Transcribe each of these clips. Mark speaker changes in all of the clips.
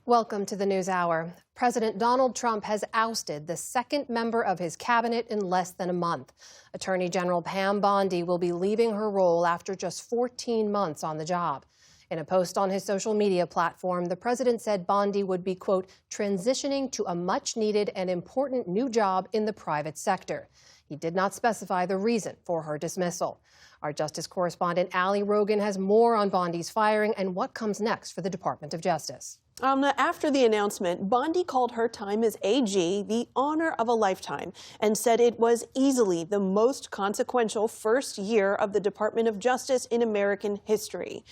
Speaker 1: Welcome to the News Hour. President Donald Trump has ousted the second member of his cabinet in less than a month. Attorney General Pam Bondi will be leaving her role after just 14 months on the job. In a post on his social media platform, the president said Bondi would be, quote, transitioning to a much-needed and important new job in the private sector. He did not specify the reason for her dismissal. Our justice correspondent Ali Rogin has more on Bondi's firing and what comes next for the Department of Justice.
Speaker 2: After the announcement, Bondi called her time as AG the honor of a lifetime and said it was easily the most consequential first year of the Department of Justice in American history.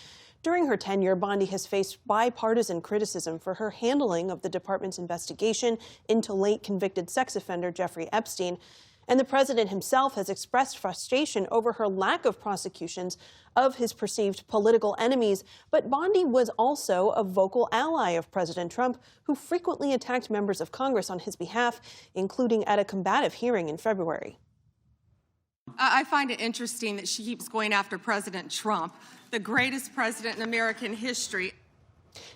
Speaker 2: During her tenure, Bondi has faced bipartisan criticism for her handling of the department's investigation into late convicted sex offender Jeffrey Epstein. And the president himself has expressed frustration over her lack of prosecutions of his perceived political enemies. But Bondi was also a vocal ally of President Trump, who frequently attacked members of Congress on his behalf, including at a combative hearing in February.
Speaker 3: I find it interesting that she keeps going after President Trump, the greatest president in American history.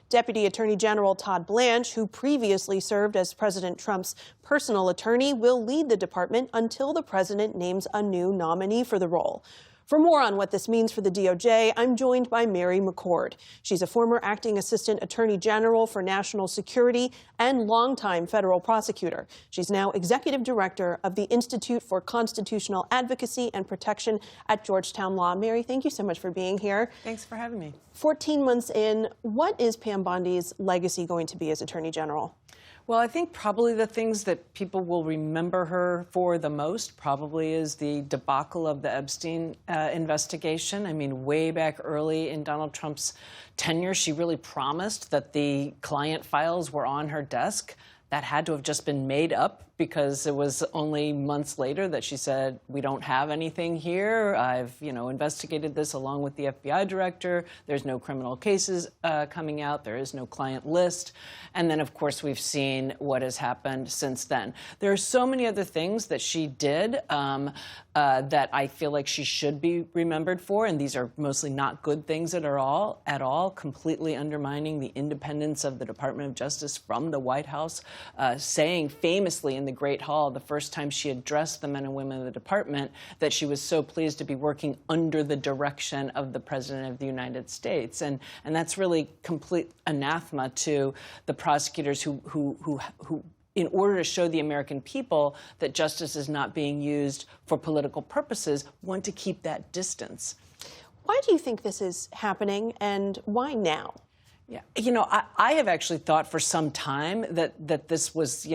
Speaker 2: Deputy Attorney General Todd Blanche, who previously served as President Trump's personal attorney, will lead the department until the president names a new nominee for the role. For more on what this means for the DOJ, I'm joined by Mary McCord. She's a former acting assistant attorney general for national security and longtime federal prosecutor. She's now executive director of the Institute for Constitutional Advocacy and Protection at Georgetown Law. Mary, thank you so much for being here.
Speaker 4: Thanks for having me.
Speaker 2: 14 months in, what is Pam Bondi's legacy going to be as attorney general?
Speaker 4: Well, I think probably the things that people will remember her for the most probably is the debacle of the Epstein investigation. I mean, way back early in Donald Trump's tenure, she really promised that the client files were on her desk. That had to have just been made up because it was only months later that she said, we don't have anything here. I've, investigated this along with the FBI director. There's no criminal cases coming out. There is no client list. And then, of course, we've seen what has happened since then. There are so many other things that she did that I feel like she should be remembered for. And these are mostly not good things at all, completely undermining the independence of the Department of Justice from the White House, saying famously in the Great Hall the first time she addressed the men and women of the department that she was so pleased to be working under the direction of the President of the United States. And that's really complete anathema to the prosecutors who in order to show the American people that justice is not being used for political purposes, want to keep that distance.
Speaker 2: Why do you think this is happening, and why now?
Speaker 4: Yeah, I have actually thought for some time that this was,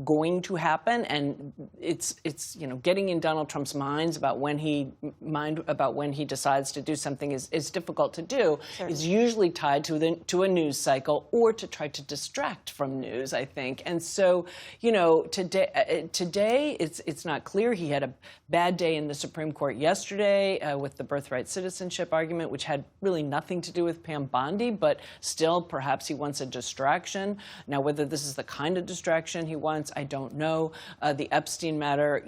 Speaker 4: going to happen, and it's getting in Donald Trump's mind about when he decides to do something is difficult to do.
Speaker 2: Certainly.
Speaker 4: It's usually tied to a news cycle or to try to distract from news, I think. And so, today it's not clear. He had a bad day in the Supreme Court yesterday with the birthright citizenship argument, which had really nothing to do with Pam Bondi, but still, perhaps he wants a distraction. Now, whether this is the kind of distraction he wants, I don't know. The Epstein matter,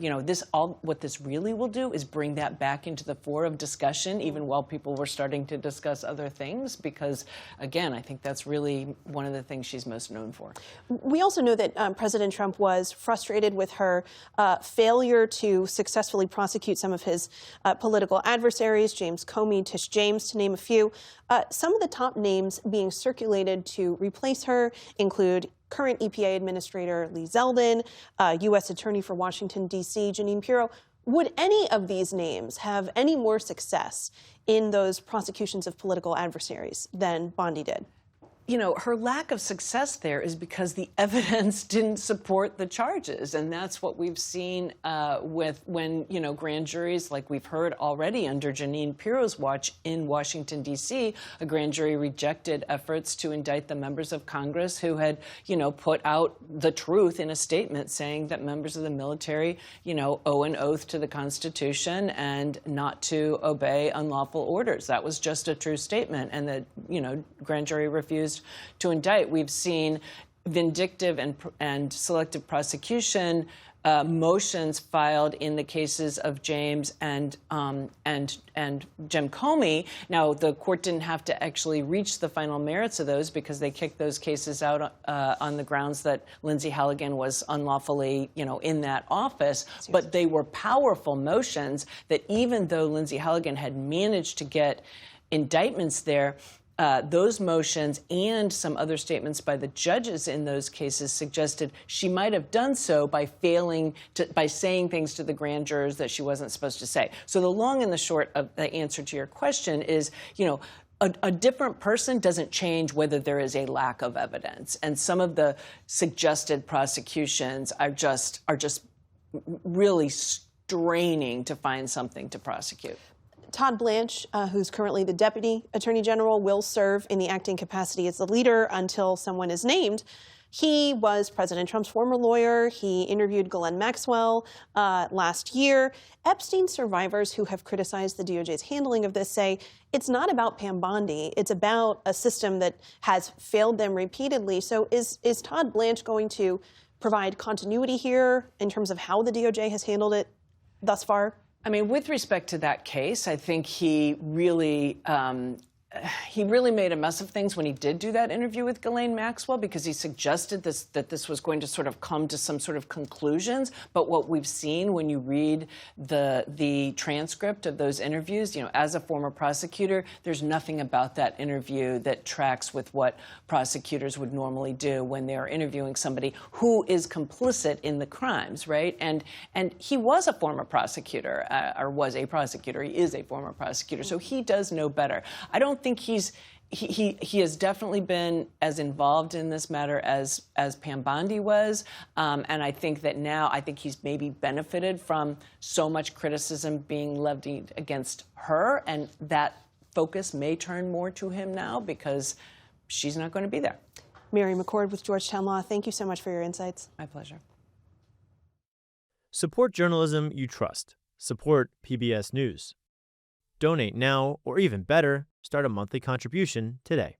Speaker 4: what this really will do is bring that back into the fore of discussion, even while people were starting to discuss other things, because, again, I think that's really one of the things she's most known for.
Speaker 2: We also know that President Trump was frustrated with her failure to successfully prosecute some of his political adversaries, James Comey, Tish James, to name a few. Some of the top names being circulated to replace her include current EPA Administrator Lee Zeldin, U.S. Attorney for Washington, D.C., Jeanine Pirro. Would any of these names have any more success in those prosecutions of political adversaries than Bondi did?
Speaker 4: Her lack of success there is because the evidence didn't support the charges. And that's what we've seen when grand juries, like we've heard already under Jeanine Pirro's watch in Washington, D.C., a grand jury rejected efforts to indict the members of Congress who had, put out the truth in a statement saying that members of the military, owe an oath to the Constitution and not to obey unlawful orders. That was just a true statement. And the, grand jury refused to indict. We've seen vindictive and selective prosecution motions filed in the cases of James and Jim Comey. Now, the court didn't have to actually reach the final merits of those because they kicked those cases out on the grounds that Lindsay Halligan was unlawfully, in that office. But they were powerful motions that even though Lindsay Halligan had managed to get indictments there, those motions and some other statements by the judges in those cases suggested she might have done so by saying things to the grand jurors that she wasn't supposed to say. So the long and the short of the answer to your question is, a different person doesn't change whether there is a lack of evidence. And some of the suggested prosecutions are just really straining to find something to prosecute.
Speaker 2: Todd Blanche, who's currently the Deputy Attorney General, will serve in the acting capacity as the leader until someone is named. He was President Trump's former lawyer. He interviewed Ghislaine Maxwell last year. Epstein survivors who have criticized the DOJ's handling of this say it's not about Pam Bondi. It's about a system that has failed them repeatedly. So is Todd Blanche going to provide continuity here in terms of how the DOJ has handled it thus far?
Speaker 4: I mean, with respect to that case, I think he really made a mess of things when he did do that interview with Ghislaine Maxwell because he suggested that this was going to sort of come to some sort of conclusions. But what we've seen when you read the transcript of those interviews, as a former prosecutor, there's nothing about that interview that tracks with what prosecutors would normally do when they are interviewing somebody who is complicit in the crimes, right? And he was a former prosecutor, or was a prosecutor. He is a former prosecutor, so he does know better. I don't think he has definitely been as involved in this matter as Pam Bondi was, and I think that now he's maybe benefited from so much criticism being levied against her, and that focus may turn more to him now because she's not going to be there.
Speaker 2: Mary McCord with Georgetown Law, thank you so much for your insights.
Speaker 4: My pleasure.
Speaker 5: Support journalism you trust. Support PBS News. Donate now, or even better, start a monthly contribution today.